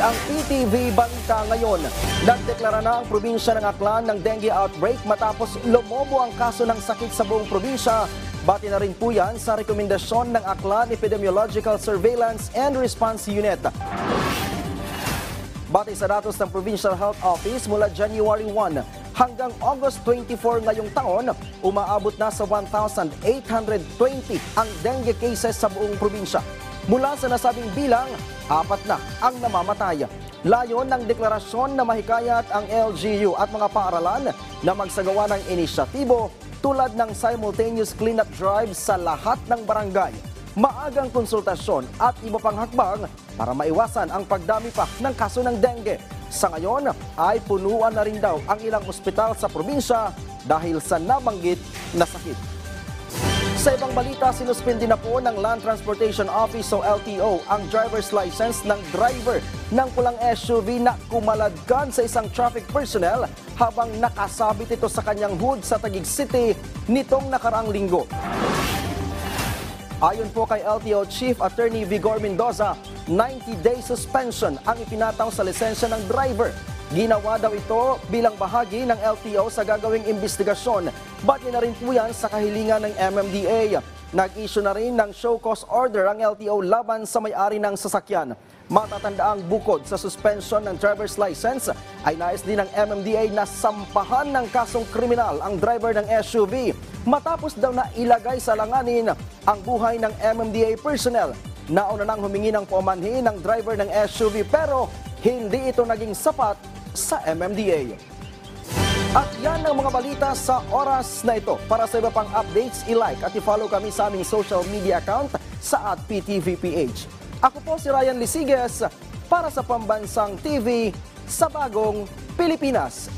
ang PTV Balita ngayon. Nagdeklara na ang probinsya ng Aklan ng dengue outbreak matapos lumobo ang kaso ng sakit sa buong probinsya. Bati na rin po yan sa rekomendasyon ng Aklan Epidemiological Surveillance and Response Unit. Bati sa datos ng Provincial Health Office mula January 1 hanggang August 24 ngayong taon, umaabot na sa 1,820 ang dengue cases sa buong probinsya. Mula sa nasabing bilang, 4 na ang namamatay. Layon ng deklarasyon na mahikayat ang LGU at mga paaralan na magsagawa ng inisyatibo tulad ng simultaneous cleanup drive sa lahat ng barangay, maagang konsultasyon at iba pang hakbang para maiwasan ang pagdami pa ng kaso ng dengue. Sa ngayon ay punuan na rin daw ang ilang ospital sa probinsya dahil sa nabanggit na sakit. Sa ibang balita, sinuspindi na po ng Land Transportation Office o LTO ang driver's license ng driver ng pulang SUV na kumaladkad sa isang traffic personnel habang nakasabit ito sa kanyang hood sa Taguig City nitong nakaraang linggo. Ayon po kay LTO Chief Attorney Vigor Mendoza, 90-day suspension ang ipinataw sa lisensya ng driver. Ginawa daw ito bilang bahagi ng LTO sa gagawing investigasyon. Bati na rin po yan sa kahilingan ng MMDA. Nag-issue na rin ng show cause order ang LTO laban sa may-ari ng sasakyan. Matatandaang bukod sa suspension ng driver's license, ay nais din ng MMDA na sampahan ng kasong kriminal ang driver ng SUV. Matapos daw na ilagay sa langanin ang buhay ng MMDA personnel. Nauna nang humingi ng paumanhin ng driver ng SUV pero hindi ito naging sapat sa MMDA. At yan ang mga balita sa oras na ito. Para sa iba pang updates, i-like at i-follow kami sa aming social media account sa @PTVPH. Ako po si Ryan Lisiges para sa Pambansang TV sa Bagong Pilipinas.